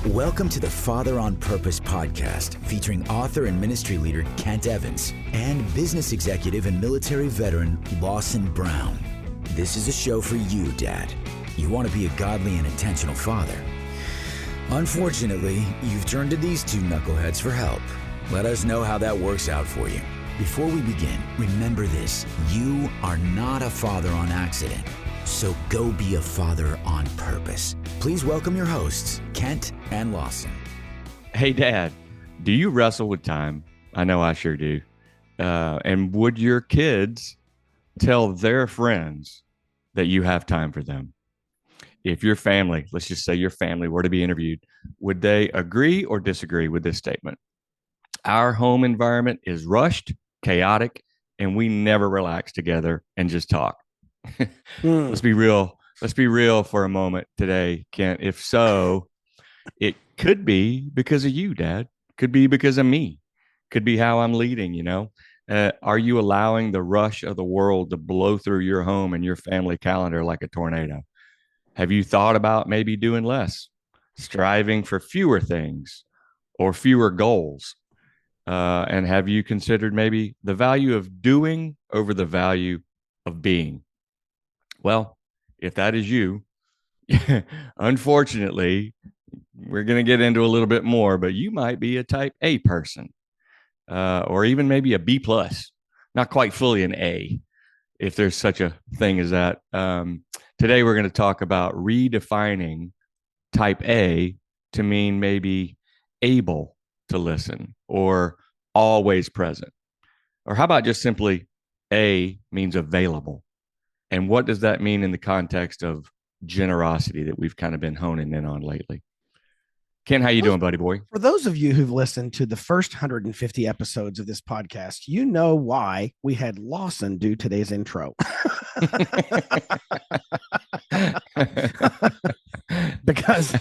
Welcome to the Father on Purpose podcast, featuring author and ministry leader Kent Evans and business executive and military veteran Lawson Brown. This is a show for you, Dad. You want to be a godly and intentional father. Unfortunately, you've turned to these two knuckleheads for help. Let us know how that works out for you. Before we begin, remember this: you are not a father on accident. So go be a father on purpose. Please welcome your hosts, Kent and Lawson. Hey, Dad, do you wrestle with time? I know I sure do. And would your kids tell their friends that you have time for them? If your family, let's just say your family, were to be interviewed, would they agree or disagree with this statement? Our home environment is rushed, chaotic, and we never relax together and just talk. Let's be real. Let's be real for a moment today, Kent. If so, it could be because of you, Dad. Could be because of me. Could be how I'm leading, you know. Are you allowing the rush of the world to blow through your home and your family calendar like a tornado? Have you thought about maybe doing less, striving for fewer things or fewer goals? And have you considered maybe the value of doing over the value of being? Well, if that is you, unfortunately, we're going to get into a little bit more, but you might be a type A person, or even maybe a B plus, not quite fully an A, if there's such a thing as that. Today, we're going to talk about redefining type A to mean maybe able to listen or always present. Or how about just simply A means available? And what does that mean in the context of generosity that we've kind of been honing in on lately? Ken, how you doing, buddy boy? For those of you who've listened to the first 150 episodes of this podcast, you know why we had Lawson do today's intro. Because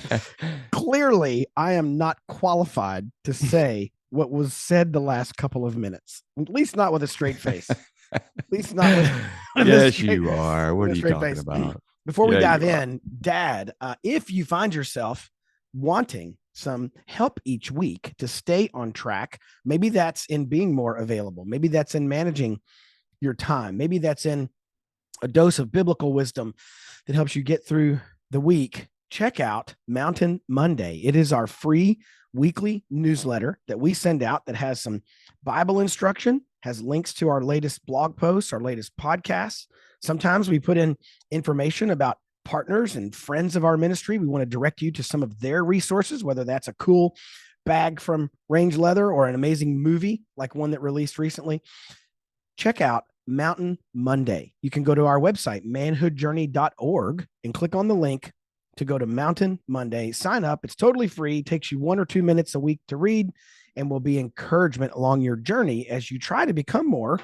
clearly I am not qualified to say what was said the last couple of minutes, at least not with a straight face. At least not with yes, you are. What are you talking face. about? Before we dive in, Dad, if you find yourself wanting some help each week to stay on track, maybe that's in being more available. Maybe that's in managing your time. Maybe that's in a dose of biblical wisdom that helps you get through the week. Check out Mountain Monday. It is our free weekly newsletter that we send out that has some Bible instruction, has links to our latest blog posts, our latest podcasts. Sometimes we put in information about partners and friends of our ministry. We want to direct you to some of their resources, whether that's a cool bag from Range Leather or an amazing movie like one that released recently. Check out Mountain Monday. You can go to our website, manhoodjourney.org, and click on the link to go to Mountain Monday. Sign up. It's totally free. It takes you 1 or 2 minutes a week to read, and will be encouragement along your journey as you try to become more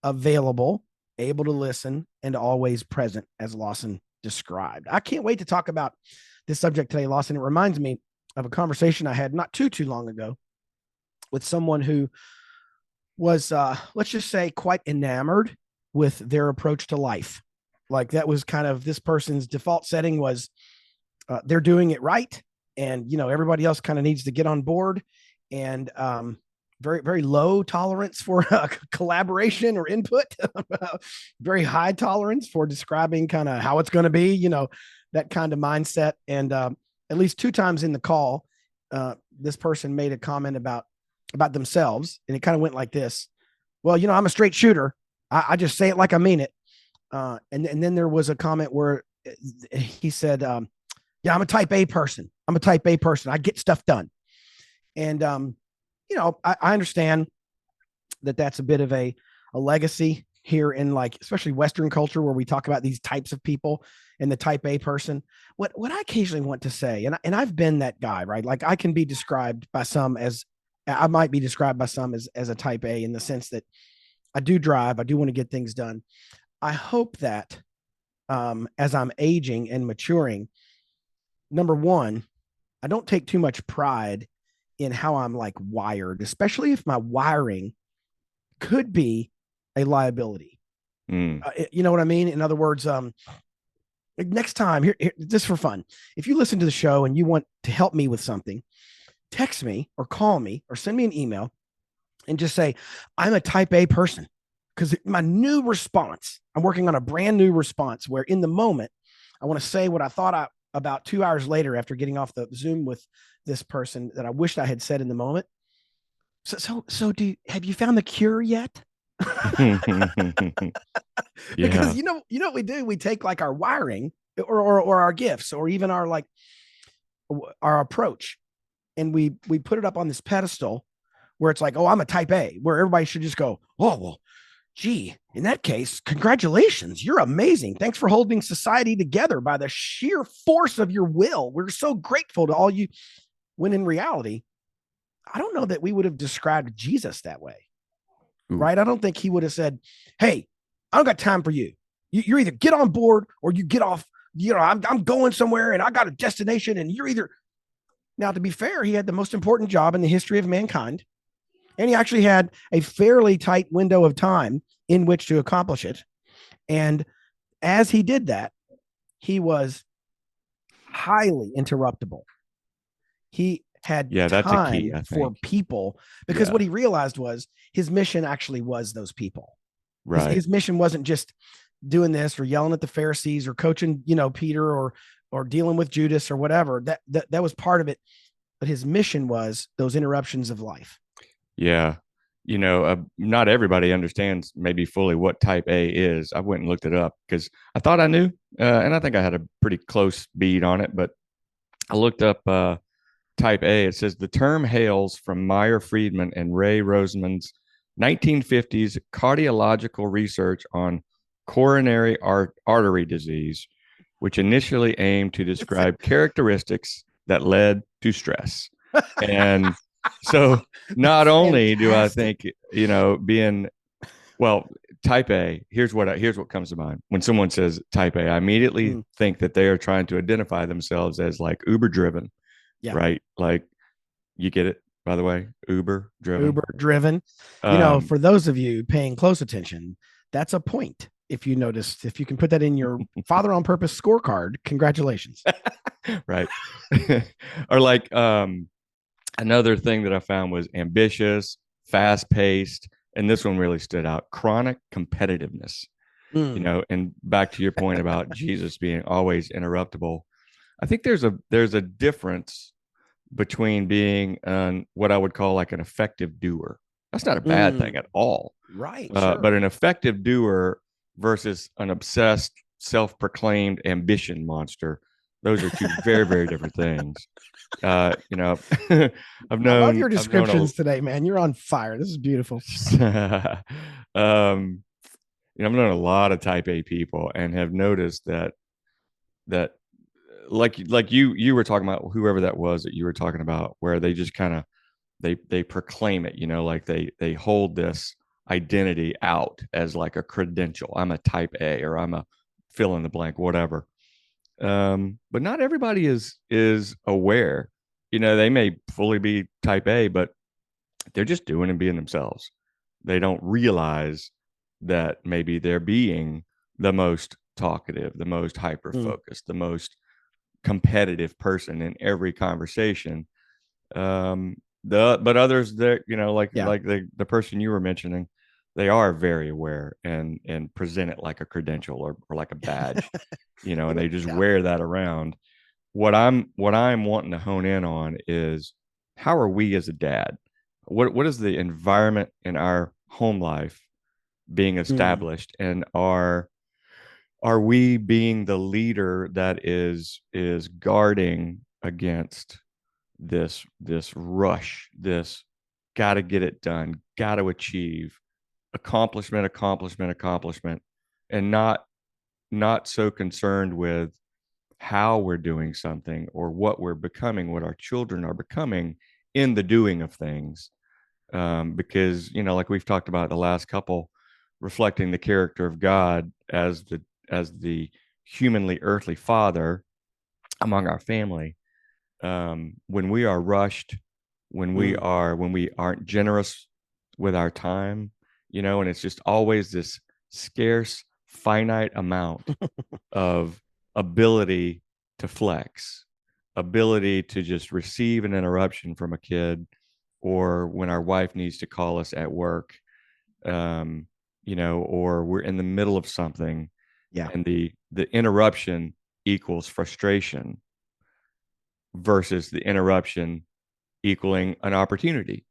available, able to listen, and always present, as Lawson described. I can't wait to talk about this subject today, Lawson. It reminds me of a conversation I had not too long ago with someone who was, let's just say, quite enamored with their approach to life. Like, that was kind of this person's default setting was they're doing it right. And, you know, everybody else kind of needs to get on board. And very, very low tolerance for collaboration or input, very high tolerance for describing kind of how it's going to be, you know, that kind of mindset. And at least 2 times in the call, this person made a comment about themselves, and it kind of went like this: well, you know, I'm a straight shooter. I just say it like I mean it. And then there was a comment where he said, yeah, I'm a type A person. I'm a type A person. I get stuff done. And, you know, I understand that that's a bit of a legacy here in, like, especially Western culture, where we talk about these types of people and the type A person. What I occasionally want to say, and I've been that guy, right? Like, I can be described by some as, I might be described by some as a type A, in the sense that I do drive. I do want to get things done. I hope that as I'm aging and maturing, number one, I don't take too much pride in how I'm like wired, especially if my wiring could be a liability. You know what I mean? In other words, Next time, here, just for fun, if you listen to the show and you want to help me with something, text me or call me or send me an email and just say, I'm a type A person. Because my new response, I'm working on a brand new response where in the moment, I want to say what I thought about 2 hours later after getting off the Zoom with this person that I wished I had said in the moment. So have you found the cure yet? Because Yeah. you know what we do? We take like our wiring or our gifts or even our like our approach and we put it up on this pedestal where it's like, oh, I'm a type A, where everybody should just go, oh, well, gee, in that case, congratulations. You're amazing. Thanks for holding society together by the sheer force of your will. We're so grateful to all you. When in reality, I don't know that we would have described Jesus that way. Ooh. Right? I don't think he would have said, hey, I don't got time for you. You're either get on board or you get off. You know, I'm going somewhere and I got a destination and you're either. Now, to be fair, he had the most important job in the history of mankind. And he actually had a fairly tight window of time in which to accomplish it. And as he did that, he was highly interruptible. He had that's a key, time I for think. people because what he realized was his mission actually was those people. Right. His mission wasn't just doing this or yelling at the Pharisees or coaching, Peter or dealing with Judas or whatever. That was part of it. But his mission was those interruptions of life. Yeah. Not everybody understands maybe fully what type A is. I went and looked it up because I thought I knew, and I think I had a pretty close bead on it, but I looked up type A. It says the term hails from Meyer Friedman and Ray Rosenman's 1950s cardiological research on coronary artery disease, which initially aimed to describe characteristics that led to stress. And so not only do I think, being, well, type A, here's what comes to mind. When someone says type A, I immediately think that they are trying to identify themselves as like Uber driven, right? Like, you get it, by the way, Uber driven. For those of you paying close attention, that's a point. If you noticed, if you can put that in your Father on Purpose scorecard, congratulations. Right. Or like, another thing that I found was ambitious, fast paced, and this one really stood out: chronic competitiveness. And back to your point about Jesus being always interruptible, I think there's a difference between being what I would call like an effective doer. That's not a bad thing at all, right? But an effective doer versus an obsessed, self-proclaimed ambition monster. Those are two very, very different things. I've known. I love your descriptions today, man. You're on fire. This is beautiful. I've known a lot of type A people and have noticed that like you were talking about, whoever that was that you were talking about, where they just kind of they proclaim it, like they hold this identity out as like a credential. I'm a type A, or I'm a fill in the blank, whatever. But not everybody is aware. They may fully be type A, but they're just doing and being themselves. They don't realize that maybe they're being the most talkative, the most hyper focused, the most competitive person in every conversation. But others that, like the person you were mentioning, they are very aware and present it like a credential or like a badge, and they just wear that around. What I'm wanting to hone in on is, how are we as a dad? What is the environment in our home life being established, and are we being the leader that is guarding against this rush, this got to get it done, got to achieve accomplishment, and not so concerned with how we're doing something or what we're becoming, what our children are becoming in the doing of things. Because, like we've talked about the last couple, reflecting the character of God as the humanly earthly father among our family. When we are rushed, when we aren't generous with our time, and it's just always this scarce, finite amount of ability to flex, ability to just receive an interruption from a kid, or when our wife needs to call us at work, or we're in the middle of something, Yeah. and the interruption equals frustration versus the interruption equaling an opportunity.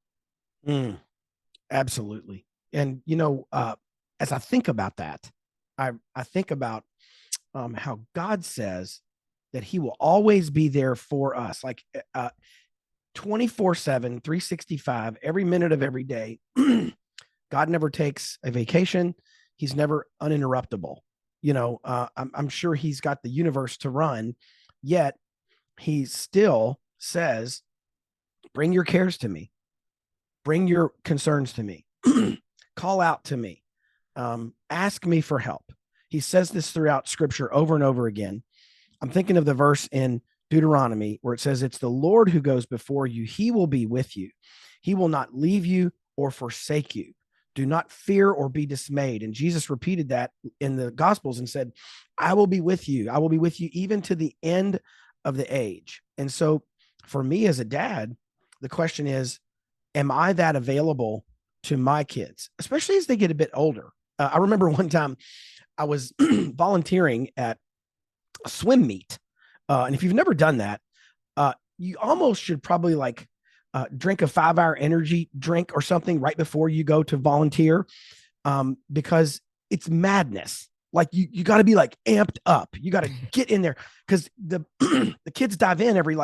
Absolutely. And as I think about that, I think about how God says that he will always be there for us, like 24/7, 365, every minute of every day. God never takes a vacation. He's never uninterruptible. I'm sure he's got the universe to run, yet he still says, bring your cares to me, bring your concerns to me, call out to me, ask me for help. He says this throughout scripture over and over again. I'm thinking of the verse in Deuteronomy where it says, it's the Lord who goes before you. He will be with you. He will not leave you or forsake you. Do not fear or be dismayed. And Jesus repeated that in the Gospels and said, I will be with you. I will be with you even to the end of the age. And so for me as a dad, the question is, am I that available to my kids, especially as they get a bit older? I remember one time I was volunteering at a swim meet. And if you've never done that, you almost should probably drink a 5-hour energy drink or something right before you go to volunteer, because it's madness. Like you got to be amped up. You got to get in there because the kids dive in every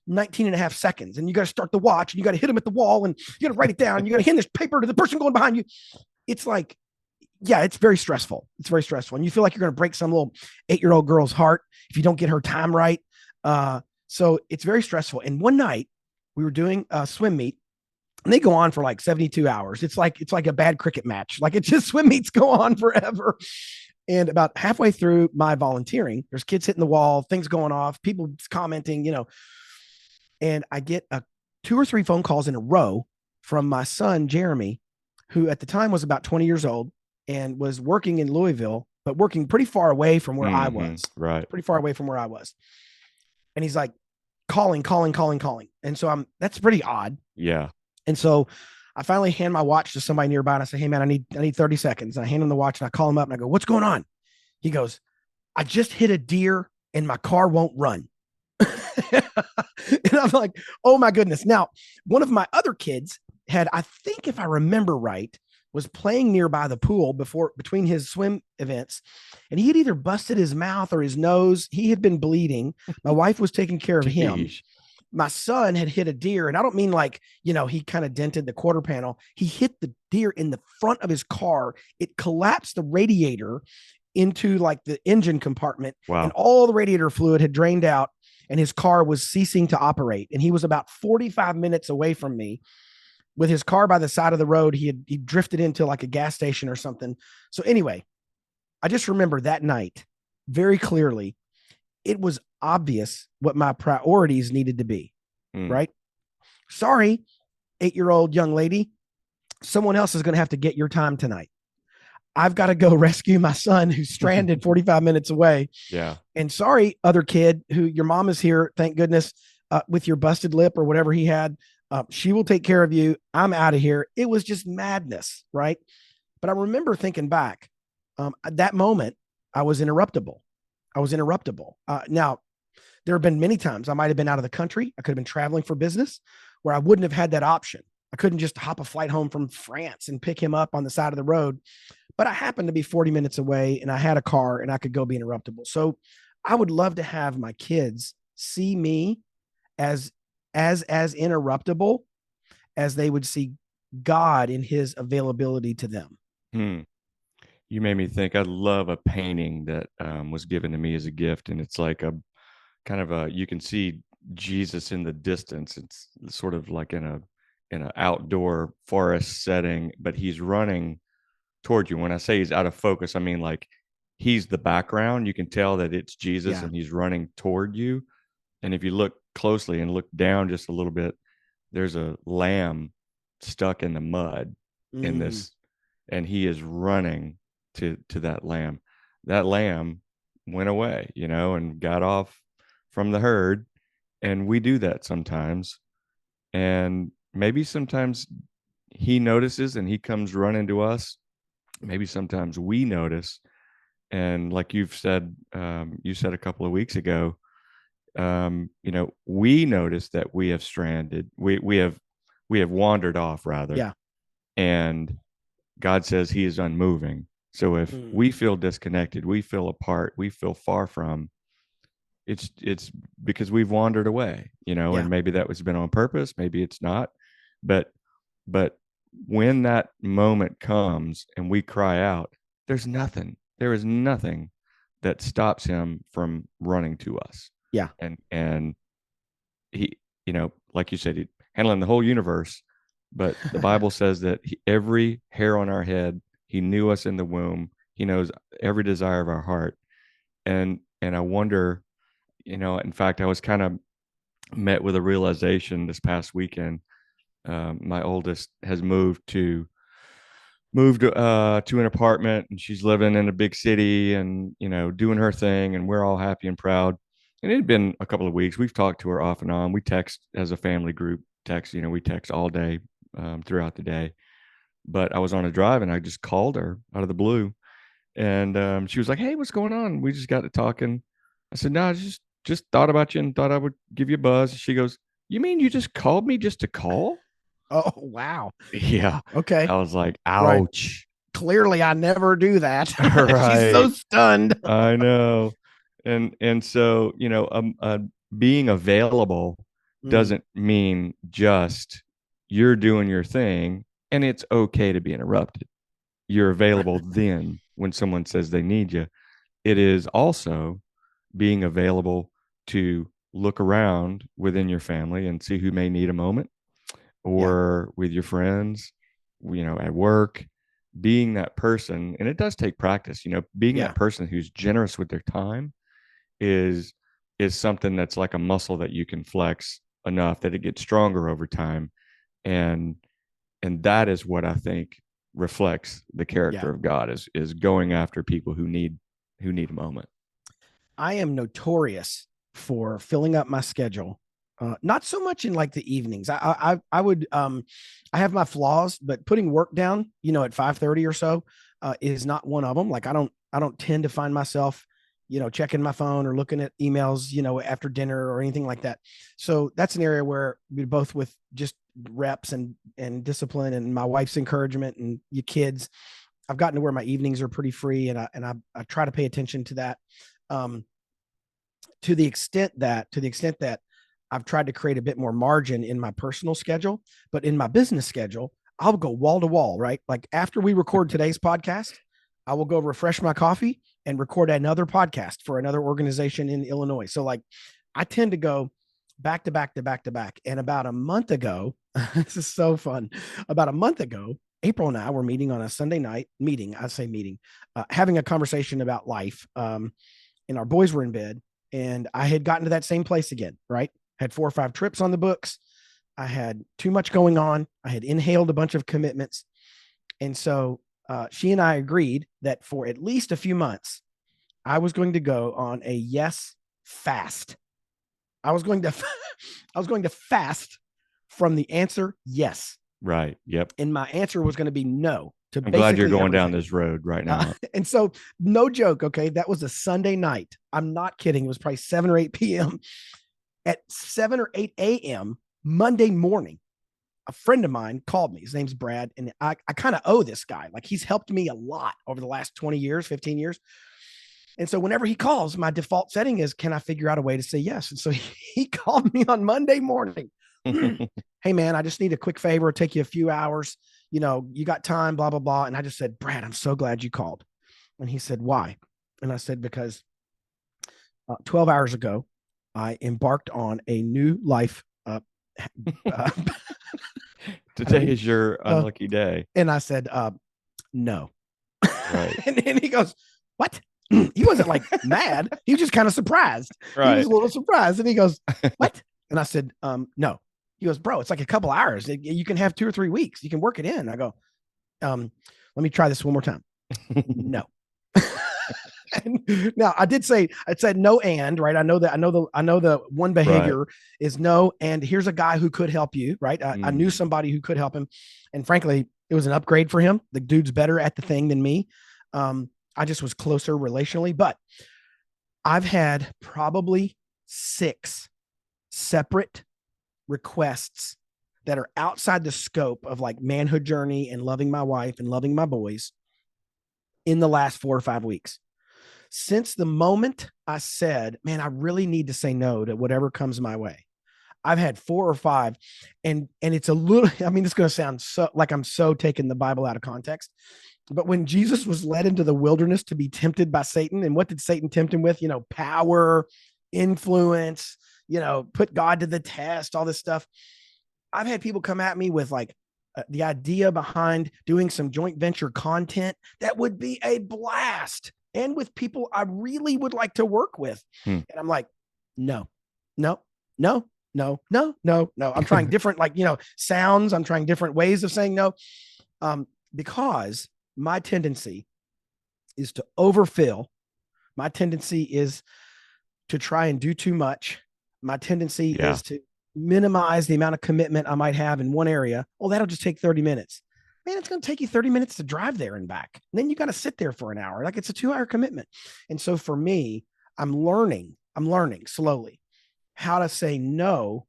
19 and a half seconds, and you got to start the watch, and you got to hit them at the wall, and you got to write it down. You got to hand this paper to the person going behind you. It's it's very stressful. It's very stressful. And you feel like you're going to break some little 8-year-old girl's heart if you don't get her time right. So it's very stressful. And one night we were doing a swim meet, and they go on for 72 hours. It's like a bad cricket match. It's just swim meets go on forever. And about halfway through my volunteering, there's kids hitting the wall, things going off, people commenting, and I get 2 or 3 phone calls in a row from my son, Jeremy, who at the time was about 20 years old and was working in Louisville, but working pretty far away from where I was. Right. Pretty far away from where I was. And he's calling. And so that's pretty odd. Yeah. And so I finally hand my watch to somebody nearby, and I say, hey man, I need 30 seconds. And I hand him the watch, and I call him up and I go, what's going on? He goes, I just hit a deer and my car won't run. And I'm like, oh my goodness. Now, one of my other kids had, I think if I remember right, was playing nearby the pool between his swim events, and he had either busted his mouth or his nose. He had been bleeding. My wife was taking care of him. My son had hit a deer, and I don't mean he kind of dented the quarter panel. He hit the deer in the front of his car. It collapsed the radiator into the engine compartment. Wow. And all the radiator fluid had drained out, and his car was ceasing to operate. And he was about 45 minutes away from me with his car by the side of the road. He drifted into a gas station or something. So anyway, I just remember that night very clearly. It was obvious what my priorities needed to be, right? Sorry, 8-year-old young lady, someone else is going to have to get your time tonight. I've got to go rescue my son who's stranded 45 minutes away. Yeah. And sorry, other kid who your mom is here, thank goodness, with your busted lip or whatever he had. She will take care of you. I'm out of here. It was just madness, right? But I remember thinking back, at that moment, I was interruptible. Now, there have been many times I might have been out of the country. I could have been traveling for business where I wouldn't have had that option. I couldn't just hop a flight home from France and pick him up on the side of the road. But I happened to be 40 minutes away, and I had a car, and I could go be interruptible. So I would love to have my kids see me as interruptible as they would see God in his availability to them. You made me think. I love a painting that was given to me as a gift, and it's like a kind of you can see Jesus in the distance. It's sort of like in an outdoor forest setting, but he's running toward you. When I say he's out of focus, I mean he's the background. You can tell that it's Jesus, and he's running toward you. And if you look closely and look down just a little bit, there's a lamb stuck in the mud in this, and he is running to that lamb. That lamb went away, and got off from the herd. And we do that sometimes. And maybe sometimes he notices and he comes running to us. Maybe sometimes we notice. And like you said a couple of weeks ago, we notice that we have stranded. We have wandered off, rather. Yeah. And God says he is unmoving. So if we feel disconnected, we feel apart, we feel far from, it's because we've wandered away, and maybe that was been on purpose, maybe it's not. But when that moment comes and we cry out, there is nothing that stops him from running to us. Yeah. And he, like you said, he handling the whole universe. But the Bible says that every hair on our head, he knew us in the womb. He knows every desire of our heart. And I wonder, in fact, I was kind of met with a realization this past weekend. My oldest has moved to an apartment, and she's living in a big city and, doing her thing, and we're all happy and proud. And it had been a couple of weeks. We've talked to her off and on. We text as a family group we text all day, throughout the day. But I was on a drive and I just called her out of the blue. And she was like, "Hey, what's going on?" We just got to talking. I said, "No, I just thought about you and thought I would give you a buzz." She goes, "You mean you just called me just to call?" Oh, wow. Yeah. Okay. I was like, ouch. Right. Clearly, I never do that. Right. She's so stunned. I know. And so, being available doesn't mean just you're doing your thing and it's okay to be interrupted. You're available then when someone says they need you. It is also being available to look around within your family and see who may need a moment, or with your friends, at work, being that person. And it does take practice, being that person who's generous with their time is something that's like a muscle that you can flex enough that it gets stronger over time. And that is what I think reflects the character of God, is going after people who need a moment. I am notorious for filling up my schedule. Not so much in like the evenings. I would, I have my flaws, but putting work down, at 5:30 or so, is not one of them. Like I don't tend to find myself, checking my phone or looking at emails, after dinner or anything like that. So that's an area where we both, with just reps and discipline and my wife's encouragement and your kids, I've gotten to where my evenings are pretty free, and I try to pay attention to that. To the extent that I've tried to create a bit more margin in my personal schedule, but in my business schedule, I'll go wall to wall, right? Like after we record today's podcast, I will go refresh my coffee and record another podcast for another organization in Illinois. So like I tend to go back to back to back to back. And about a month ago, this is so fun. About a month ago, April and I were meeting on a Sunday night having a conversation about life. And our boys were in bed, and I had gotten to that same place again, right? Had 4 or 5 trips on the books. I had too much going on. I had inhaled a bunch of commitments. And so she and I agreed that for at least a few months, I was going to go on a yes fast. I was going to fast from the answer yes. Right. Yep. And my answer was going to be no. I'm glad you're going down this road right now. And so, no joke. Okay. That was a Sunday night. I'm not kidding. It was probably 7 or 8 p.m. At 7 or 8 a.m. Monday morning, a friend of mine called me. His name's Brad. And I kind of owe this guy. Like he's helped me a lot over the last 20 years, 15 years. And so whenever he calls, my default setting is, can I figure out a way to say yes? And so he called me on Monday morning. Hey man, I just need a quick favor. It'll take you a few hours. You got time, blah, blah, blah. And I just said, Brad, I'm so glad you called. And he said, why? And I said, because 12 hours ago, I embarked on a new life. Today is your unlucky day. And I said, no. Right. and he goes, what? He wasn't like mad. He was just kind of surprised. Right. He was a little surprised. And he goes, what? And I said, no. He goes, bro, it's like a couple hours. You can have 2 or 3 weeks. You can work it in. I go, let me try this one more time. No. And now I did say I said no and right. I know the one behavior is no and here's a guy who could help you right. I knew somebody who could help him, and frankly, it was an upgrade for him. The dude's better at the thing than me. I just was closer relationally, but I've had probably 6 separate requests that are outside the scope of like manhood journey and loving my wife and loving my boys in the last 4 or 5 weeks. Since the moment I said, man, I really need to say no to whatever comes my way, I've had 4 or 5. And it's a little, I mean, it's going to sound so like I'm so taking the Bible out of context. But when Jesus was led into the wilderness to be tempted by Satan, and what did Satan tempt him with? Power, influence, put God to the test, all this stuff. I've had people come at me with like the idea behind doing some joint venture content that would be a blast, and with people I really would like to work with. And I'm like, no. I'm trying different, sounds. I'm trying different ways of saying no, because my tendency is to overfill. My tendency is to try and do too much. My tendency is to minimize the amount of commitment I might have in one area. Well, that'll just take 30 minutes. Man, it's going to take you 30 minutes to drive there and back. And then you got to sit there for an hour. Like, it's a 2-hour commitment. And so for me, I'm learning slowly how to say no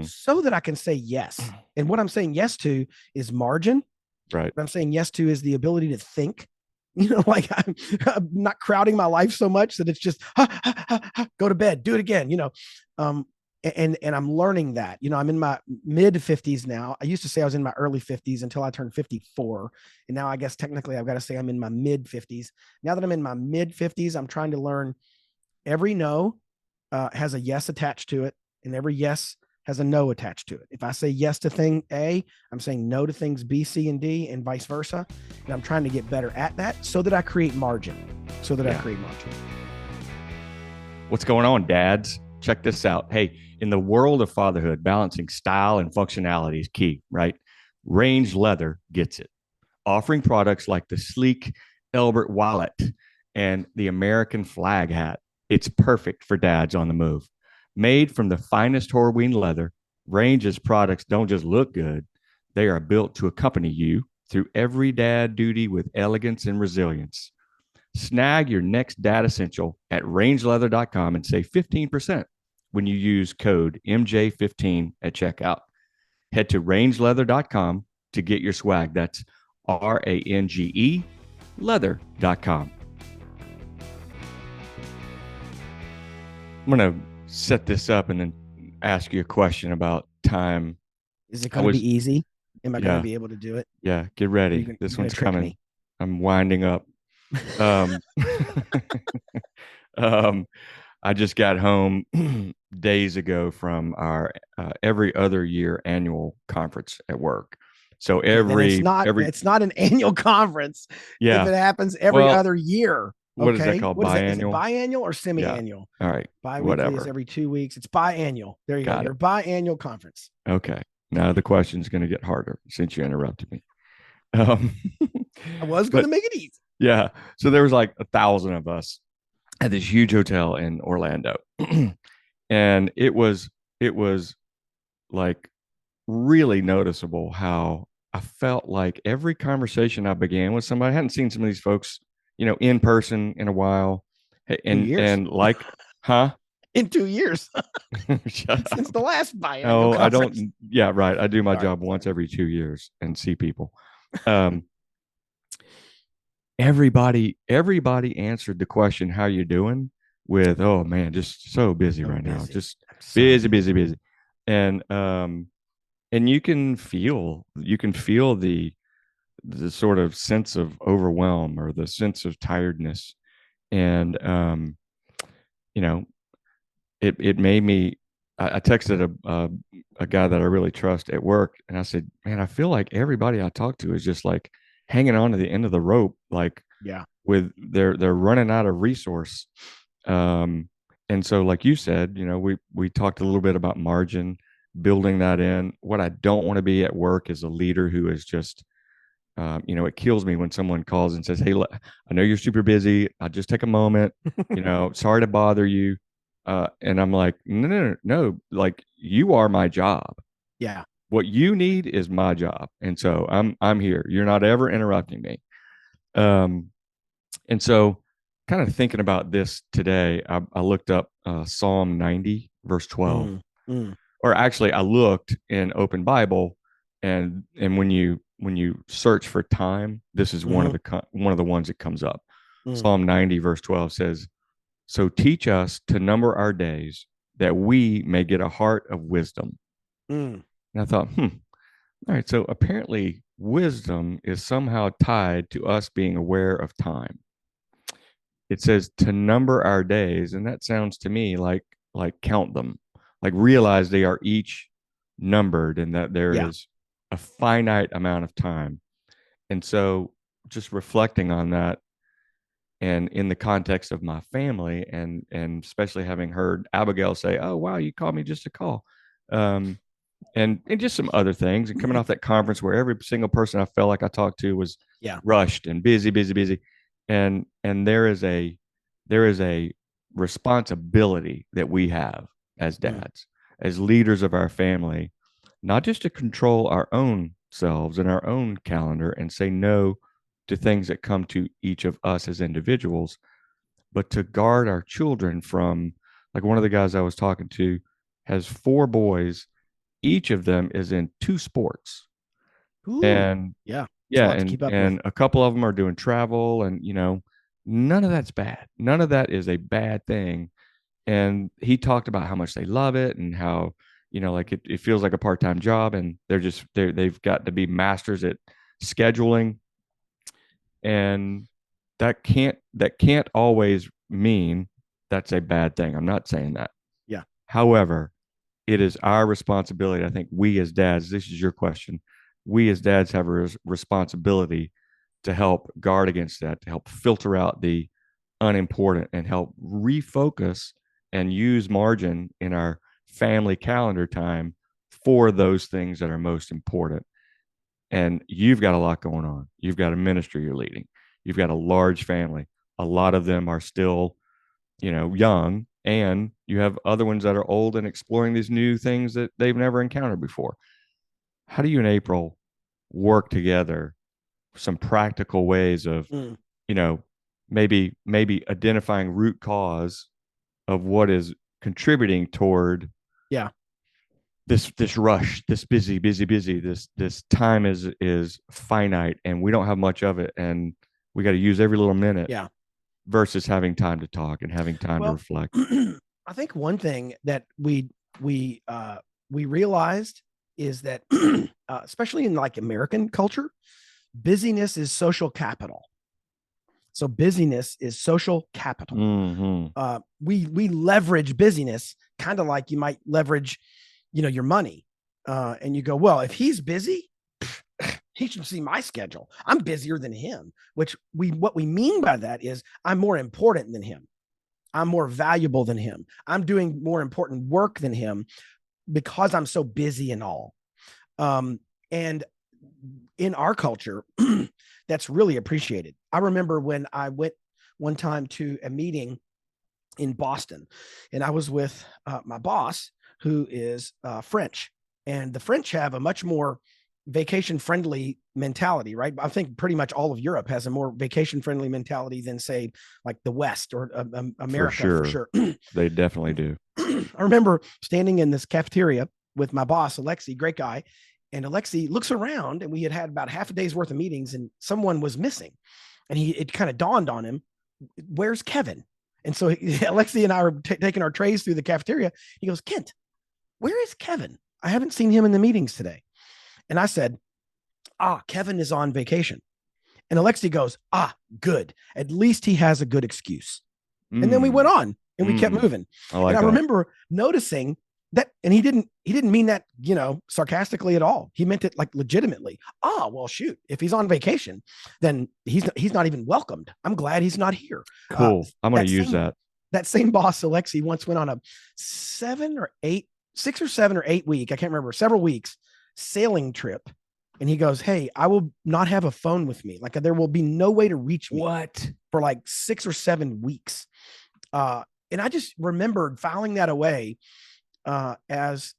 so that I can say yes. And what I'm saying yes to is margin. Right. What I'm saying yes to is the ability to think, like I'm not crowding my life so much that it's just go to bed, do it again, and I'm learning that, I'm in my mid 50s now. I used to say I was in my early 50s until I turned 54. And now I guess technically I've got to say I'm in my mid 50s. Now that I'm in my mid 50s, I'm trying to learn every no has a yes attached to it, and every yes has a no attached to it. If I say yes to thing A, I'm saying no to things B, C, and D, and vice versa. And I'm trying to get better at that so that I create margin. What's going on, dads? Check this out. Hey, in the world of fatherhood, balancing style and functionality is key, right? Range Leather gets it. Offering products like the sleek Elbert wallet and the American flag hat. It's perfect for dads on the move. Made from the finest Horween leather, Range's products don't just look good. They are built to accompany you through every dad duty with elegance and resilience. Snag your next dad essential at rangeleather.com and save 15% when you use code MJ15 at checkout. Head to rangeleather.com to get your swag. That's RANGE leather.com. I'm going to set this up and then ask you a question about time. Is it going to be easy? Am I going to be able to do it? Yeah, get ready. This one's coming. Me? I'm winding up. I just got home days ago from our every other year annual conference at work. So it's not an annual conference. Yeah. If it happens every other year. What is that called? Biannual? Is it biannual or semi-annual? Yeah. All right. Bi-weekly is every 2 weeks. It's biannual. There you go. Your biannual conference. Okay. Now the question is going to get harder since you interrupted me. I was going to make it easy. Yeah. So there was like 1,000 of us at this huge hotel in Orlando. And it was like really noticeable how I felt like every conversation I began with somebody, I hadn't seen some of these folks, in person in a while. And like, in 2 years. Since the last biannual conference. I don't. Yeah, right. I do my job once every 2 years and see people. Everybody answered the question, how you doing? With, oh man, just so busy right now. Just busy. And you can feel the sort of sense of overwhelm or the sense of tiredness. And, it made me, I texted a guy that I really trust at work. And I said, man, I feel like everybody I talk to is just like hanging on to the end of the rope. Like, with they're running out of resource. And so, like you said, we talked a little bit about margin, building that in. What I don't want to be at work is a leader who is just It kills me when someone calls and says, "Hey, I know you're super busy. I'll just take a moment. Sorry to bother you." And I'm like, no, no, no, no. Like, you are my job. Yeah. What you need is my job, and so I'm here. You're not ever interrupting me. And so, kind of thinking about this today, I looked up Psalm 90, verse 12. Or actually, I looked in Open Bible, and when you search for time, this is one of the ones that comes up. Psalm 90, verse 12 says, "So teach us to number our days, that we may get a heart of wisdom." And I thought, all right. So apparently, wisdom is somehow tied to us being aware of time. It says to number our days, and that sounds to me like count them, like realize they are each numbered, and that there is a finite amount of time. And so, just reflecting on that, and in the context of my family, and especially having heard Abigail say, "Oh wow, you called me just to call," and just some other things, and coming off that conference where every single person I felt like I talked to was rushed and busy, and there is a responsibility that we have as dads, as leaders of our family, not just to control our own selves and our own calendar and say no to things that come to each of us as individuals, but to guard our children from, like, one of the guys I was talking to has 4 boys. Each of them is in 2 sports. Ooh, and and a couple of them are doing travel, and none of that's bad. None of that is a bad thing. And he talked about how much they love it, and how like it feels like a part-time job, and they've got to be masters at scheduling. And that can't always mean that's a bad thing. I'm not saying that. Yeah. However, it is our responsibility. I think we as dads, this is your question, we as dads have a responsibility to help guard against that, to help filter out the unimportant, and help refocus and use margin in our family calendar time for those things that are most important. And you've got a lot going on. You've got a ministry you're leading. You've got a large family. A lot of them are still, young, and you have other ones that are old and exploring these new things that they've never encountered before. How do you and April work together some practical ways of, maybe identifying root cause of what is contributing toward this rush, this busy, this time is finite, and we don't have much of it, and we got to use every little minute, versus having time to talk and having time to reflect. I think one thing that we realized is that especially in like American culture, busyness is social capital. So busyness is social capital. We leverage busyness kind of like you might leverage, your money. And you go, well, if he's busy, he should see my schedule. I'm busier than him, what we mean by that is I'm more important than him. I'm more valuable than him. I'm doing more important work than him because I'm so busy and all. And in our culture, that's really appreciated. I remember when I went one time to a meeting in Boston, and I was with my boss, who is French, and the French have a much more vacation friendly mentality, right? I think pretty much all of Europe has a more vacation friendly mentality than, say, like the West or America. For sure. They definitely do. I remember standing in this cafeteria with my boss, Alexi, great guy. And Alexi looks around, and we had about half a day's worth of meetings, and someone was missing. And it kind of dawned on him, where's Kevin? And so Alexi and I were taking our trays through the cafeteria. He goes, Kent, where is Kevin? I haven't seen him in the meetings today. And I said, Kevin is on vacation. And Alexi goes, good. At least he has a good excuse. And then we went on, and we kept moving. I remember noticing that, and he didn't mean that, sarcastically at all. He meant it like legitimately. Well, shoot, if he's on vacation, then he's not even welcomed. I'm glad he's not here. Cool. I'm going to use that. That same boss, Alexi, once went on a 6 or 7 or 8 week, I can't remember, several weeks sailing trip And he goes, "Hey, I will not have a phone with me. Like there will be no way to reach me What? for like 6 or 7 weeks." And I just remembered filing that away as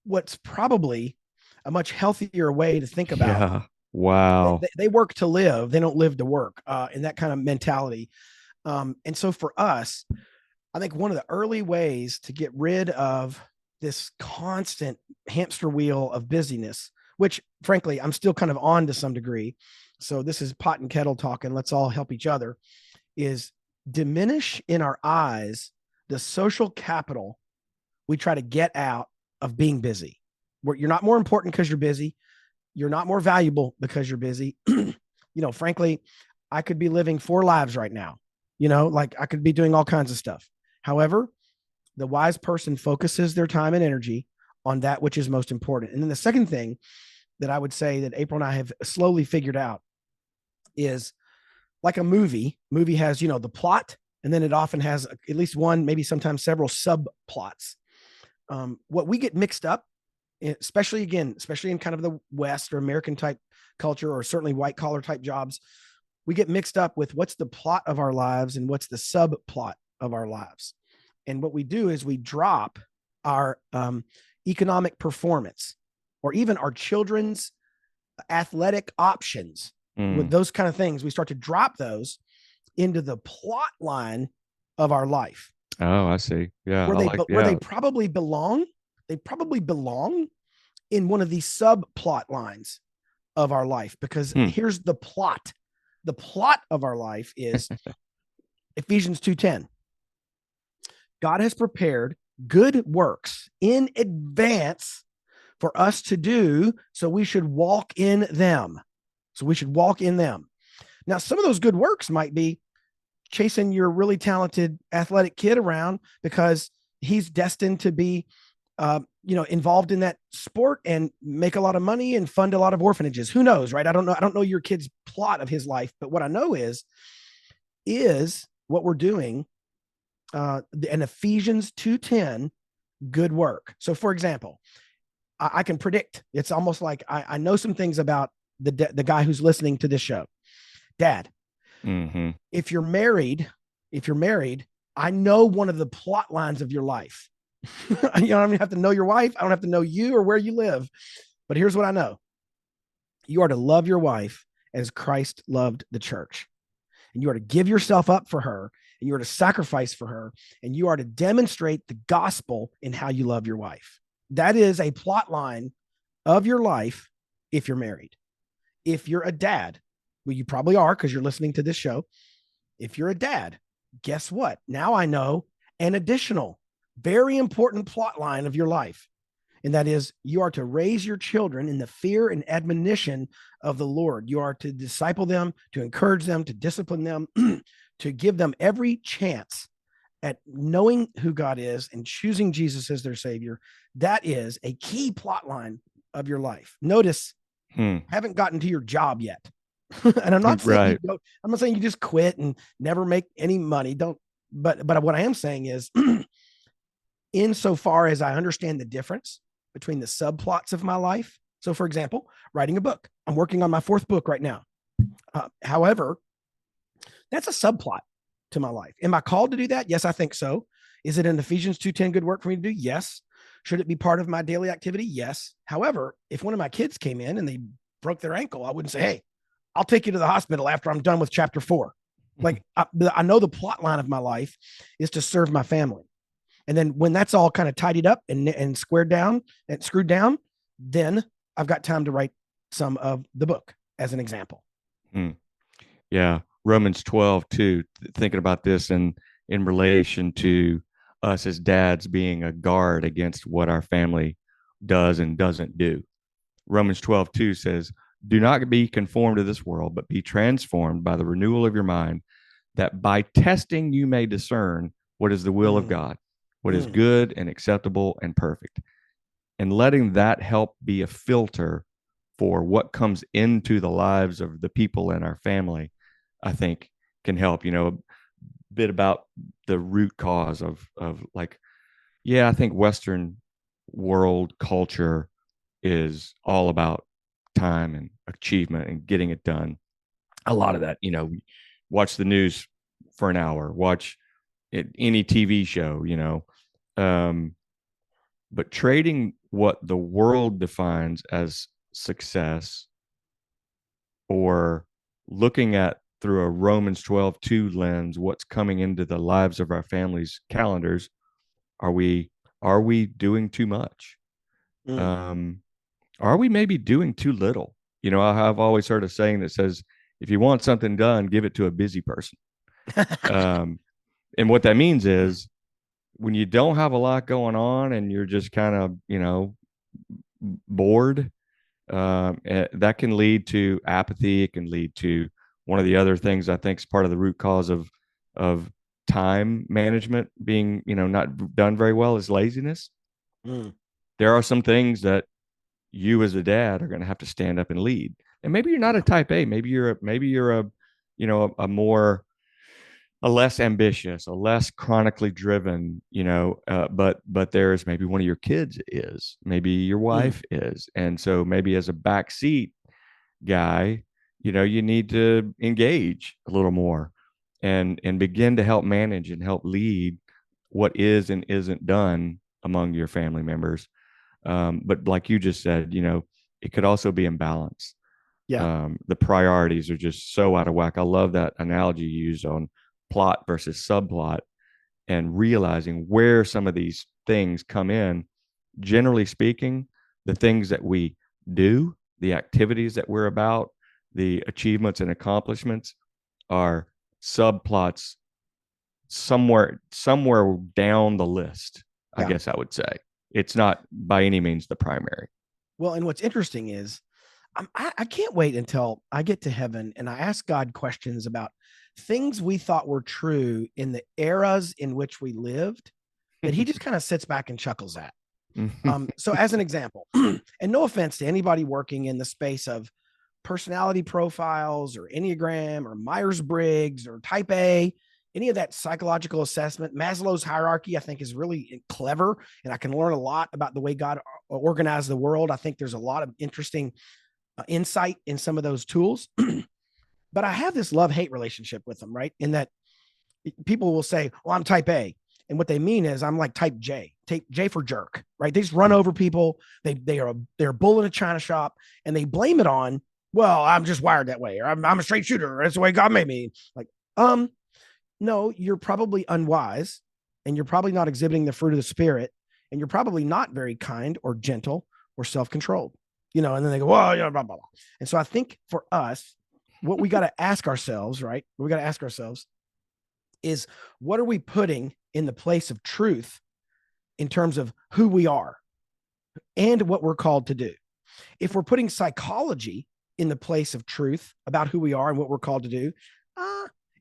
what's probably a much healthier way to think about. Yeah. Wow. They work to live; they don't live to work, and that kind of mentality. And so for us, I think one of the early ways to get rid of this constant hamster wheel of busyness, which frankly, I'm still kind of on to some degree. So this is pot and kettle talk, and let's all help each other, is diminish in our eyes the social capital we try to get out of being busy. Where you're not more important because you're busy. You're not more valuable because you're busy. Frankly, I could be living 4 lives right now. Like I could be doing all kinds of stuff. However, the wise person focuses their time and energy on that which is most important. And then the second thing that I would say that April and I have slowly figured out is like a movie. Movie has, the plot, and then it often has at least one, maybe sometimes several subplots. What we get mixed up, especially in kind of the West or American type culture, or certainly white collar type jobs, we get mixed up with what's the plot of our lives and what's the subplot of our lives. And what we do is we drop our economic performance or even our children's athletic options with those kind of things. We start to drop those into the plot line of our life. Oh, I see. Yeah. Where they probably belong. They probably belong in one of these subplot lines of our life, because here's the plot. The plot of our life is Ephesians 2:10. God has prepared good works in advance for us to do, so we should walk in them. Now, some of those good works might be chasing your really talented athletic kid around because he's destined to be involved in that sport and make a lot of money and fund a lot of orphanages. Who knows, right? I don't know your kid's plot of his life, but what I know is what we're doing an Ephesians 2:10 good work. So for example, I can predict, it's almost like I know some things about the guy who's listening to this show. Dad, if you're married, I know one of the plot lines of your life. I don't have to know your wife. I don't have to know you or where you live. But here's what I know. You are to love your wife as Christ loved the church. And you are to give yourself up for her, and you are to sacrifice for her, and you are to demonstrate the gospel in how you love your wife. That is a plot line of your life if you're married. If you're a dad, well, you probably are because you're listening to this show. If you're a dad, guess what? Now I know an additional very important plot line of your life. And that is, you are to raise your children in the fear and admonition of the Lord. You are to disciple them, to encourage them, to discipline them, to give them every chance at knowing who God is and choosing Jesus as their Savior. That is a key plot line of your life. Notice, haven't gotten to your job yet. And I'm not saying I'm not saying you just quit and never make any money. But what I am saying is, insofar as I understand the difference between the subplots of my life. So for example, writing a book. I'm working on my 4th book right now. However, that's a subplot to my life. Am I called to do that? Yes, I think so. Is it an Ephesians 2:10 good work for me to do? Yes. Should it be part of my daily activity? Yes. However, if one of my kids came in and they broke their ankle, I wouldn't say, hey, I'll take you to the hospital after I'm done with chapter 4. Like I know the plot line of my life is to serve my family. And then when that's all kind of tidied up and squared down and screwed down, then I've got time to write some of the book as an example. Yeah. Romans 12:2, thinking about this in relation to us as dads being a guard against what our family does and doesn't do. Romans 12:2 says, do not be conformed to this world, but be transformed by the renewal of your mind, that by testing you may discern what is the will of God, what is good and acceptable and perfect. And letting that help be a filter for what comes into the lives of the people in our family, I think can help. A bit about the root cause of like, I think Western world culture is all about time and achievement and getting it done. A lot of that, watch the news for an hour, watch any TV show, but trading what the world defines as success, or looking at through a Romans 12:2 lens, what's coming into the lives of our families' calendars. Are we doing too much? Are we maybe doing too little? I've always heard a saying that says, if you want something done, give it to a busy person. And what that means is, when you don't have a lot going on and you're just kind of, bored, that can lead to apathy. It can lead to one of the other things I think is part of the root cause of time management being, not done very well, is laziness. There are some things that you as a dad are going to have to stand up and lead. And maybe you're not a type A. Maybe you're a less ambitious, a less chronically driven, but there's maybe one of your kids is, maybe your wife is. And so maybe as a backseat guy, you need to engage a little more and begin to help manage and help lead what is and isn't done among your family members. But like you just said, it could also be imbalance. Yeah. The priorities are just so out of whack. I love that analogy you used on plot versus subplot, and realizing where some of these things come in. Generally speaking, the things that we do, the activities that we're about, the achievements and accomplishments are subplots somewhere down the list. I guess I would say it's not by any means the primary. Well, and what's interesting is I can't wait until I get to heaven and I ask God questions about things we thought were true in the eras in which we lived, that he just kind of sits back and chuckles at. So as an example, and no offense to anybody working in the space of personality profiles or Enneagram or Myers-Briggs or type A, any of that psychological assessment, Maslow's hierarchy, I think is really clever. And I can learn a lot about the way God organized the world. I think there's a lot of interesting insight in some of those tools. But I have this love-hate relationship with them, right? In that people will say, well, I'm type A. And what they mean is I'm like type J, type J for jerk, right? They just run over people. They're a bull in a china shop, and they blame it on, well, I'm just wired that way, or I'm a straight shooter. That's the way God made me. Like, no, you're probably unwise, and you're probably not exhibiting the fruit of the Spirit, and you're probably not very kind or gentle or self-controlled, and then they go, well, blah, blah, blah. And so I think for us, what we got to ask ourselves, right? What we got to ask ourselves is, what are we putting in the place of truth in terms of who we are and what we're called to do? If we're putting psychology in the place of truth about who we are and what we're called to do,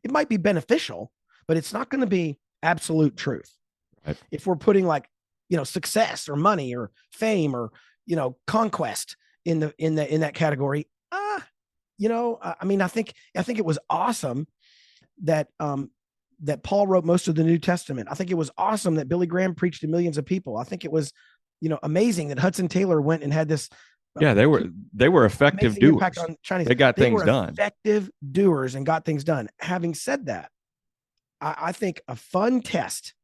it might be beneficial, but it's not going to be absolute truth. Right. If we're putting success or money or fame or, conquest in that category, I think it was awesome that Paul wrote most of the New Testament. I think it was awesome that Billy Graham preached to millions of people. I think it was, amazing that Hudson Taylor went and had this. Yeah, they were effective doers. On Chinese. They got things done. Effective doers and got things done. Having said that, I think a fun test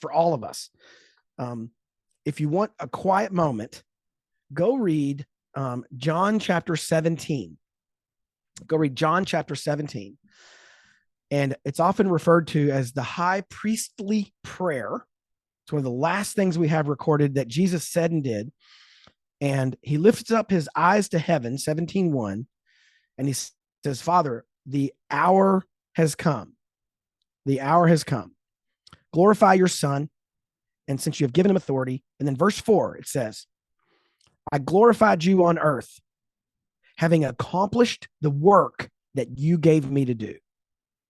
for all of us. If you want a quiet moment, go read John chapter 17. Go read John chapter 17. And it's often referred to as the high priestly prayer. It's one of the last things we have recorded that Jesus said and did. And he lifts up his eyes to heaven, 17:1, and he says, Father, the hour has come. The hour has come. Glorify your Son, and since you have given him authority. And then verse 4, it says, I glorified you on earth, having accomplished the work that you gave me to do.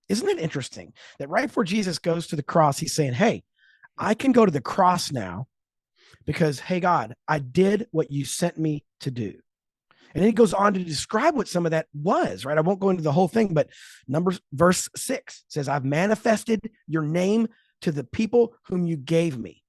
Isn't it interesting that right before Jesus goes to the cross, he's saying, hey, I can go to the cross now because, hey, God, I did what you sent me to do. And then he goes on to describe what some of that was, right? I won't go into the whole thing, but verse 6 says, I've manifested your name to the people whom you gave me.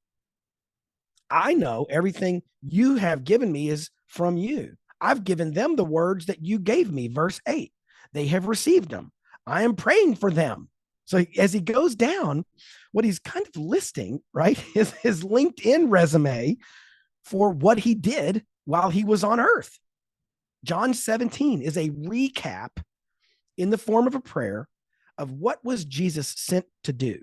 I know everything you have given me is from you. I've given them the words that you gave me. Verse 8, they have received them. I am praying for them. So as he goes down, what he's kind of listing, right, is his LinkedIn resume for what he did while he was on earth. John 17 is a recap in the form of a prayer of what was Jesus sent to do.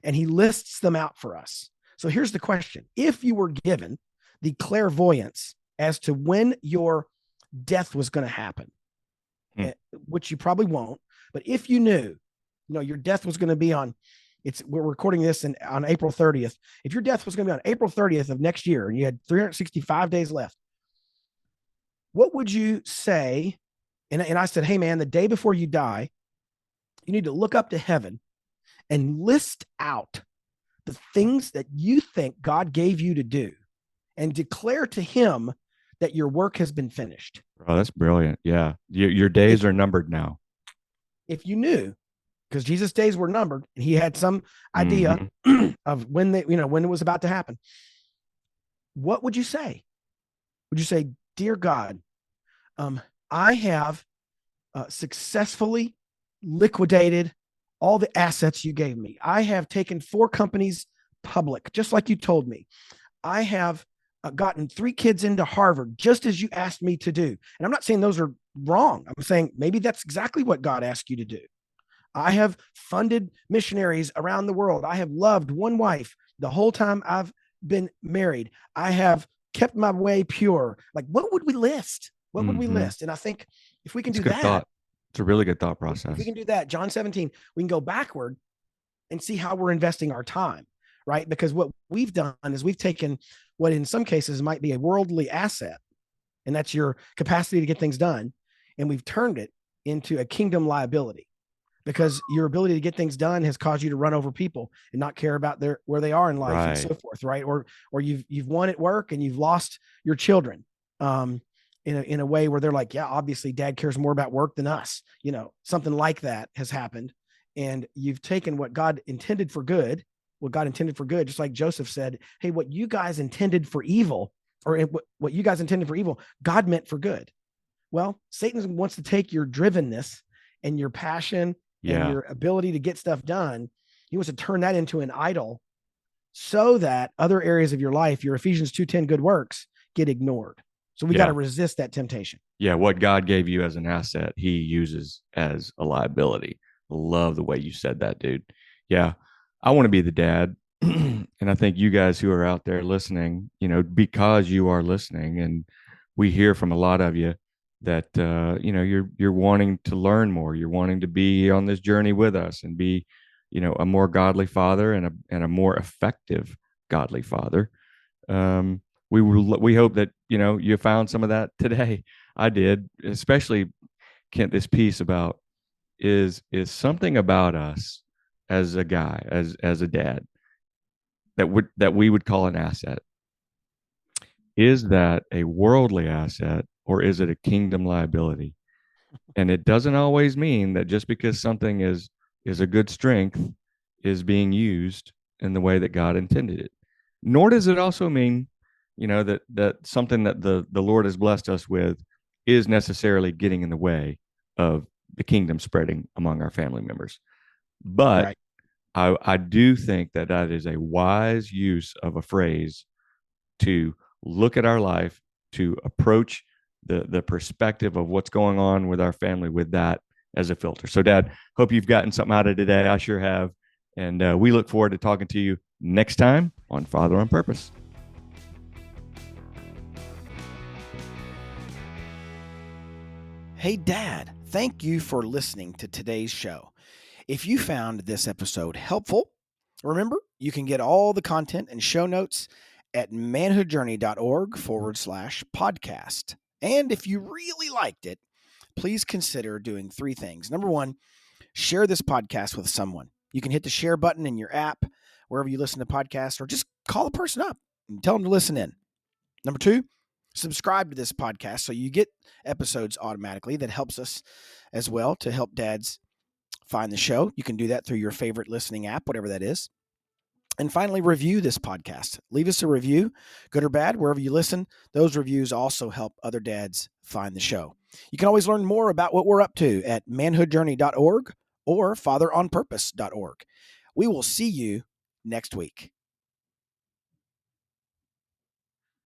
And he lists them out for us. So here's the question. If you were given the clairvoyance as to when your death was going to happen, which you probably won't, but if you knew, your death was going to be we're recording this on April 30th. If your death was going to be on April 30th of next year and you had 365 days left, what would you say? And I said, hey man, the day before you die, you need to look up to heaven and list out the things that you think God gave you to do and declare to him that your work has been finished. Oh, that's brilliant. Yeah. Your days are numbered now. If you knew, because Jesus' days were numbered and he had some idea of when when it was about to happen, what would you say? Would you say, dear God, I have successfully liquidated all the assets you gave me. I have taken 4 companies public, just like you told me. I have gotten 3 kids into Harvard, just as you asked me to do. And I'm not saying those are wrong. I'm saying maybe that's exactly what God asked you to do. I have funded missionaries around the world. I have loved one wife the whole time I've been married. I have kept my way pure. Like, what would we list? What would we list? And I think if we can do that, thought. It's a really good thought process. If we can do that, John 17, we can go backward and see how we're investing our time, right? Because what we've done is we've taken what in some cases might be a worldly asset, and that's your capacity to get things done, and we've turned it into a kingdom liability, because your ability to get things done has caused you to run over people and not care about where they are in life and so forth, right? Or you've won at work and you've lost your children. In a way where they're like, yeah, obviously dad cares more about work than us. Something like that has happened. And you've taken what God intended for good, just like Joseph said, hey, what you guys intended for evil, what you guys intended for evil, God meant for good. Well, Satan wants to take your drivenness and your passion and your ability to get stuff done. He wants to turn that into an idol so that other areas of your life, your Ephesians 2:10 good works, get ignored. So we got to resist that temptation. Yeah. What God gave you as an asset, he uses as a liability. Love the way you said that, dude. Yeah. I want to be the dad. And I think you guys who are out there listening, because you are listening, and we hear from a lot of you that, you're wanting to learn more. You're wanting to be on this journey with us and be, a more godly father and a more effective godly father. We hope that, you found some of that today. I did, especially, Kent, this piece about is something about us as a guy, as a dad, that we would call an asset. Is that a worldly asset or is it a kingdom liability? And it doesn't always mean that just because something is a good strength is being used in the way that God intended it. Nor does it also mean that something that the Lord has blessed us with is necessarily getting in the way of the kingdom spreading among our family members. But I do think that is a wise use of a phrase to look at our life, to approach the perspective of what's going on with our family with that as a filter. So, Dad, hope you've gotten something out of today. I sure have. And we look forward to talking to you next time on Father on Purpose. Hey, Dad, thank you for listening to today's show. If you found this episode helpful, remember, you can get all the content and show notes at manhoodjourney.org/podcast. And if you really liked it, please consider doing 3 things. Number 1, share this podcast with someone. You can hit the share button in your app, wherever you listen to podcasts, or just call a person up and tell them to listen in. Number 2, subscribe to this podcast so you get episodes automatically. That helps us as well to help dads find the show. You can do that through your favorite listening app, whatever that is. And finally, review this podcast. Leave us a review, good or bad, wherever you listen. Those reviews also help other dads find the show. You can always learn more about what we're up to at manhoodjourney.org or fatheronpurpose.org. We will see you next week.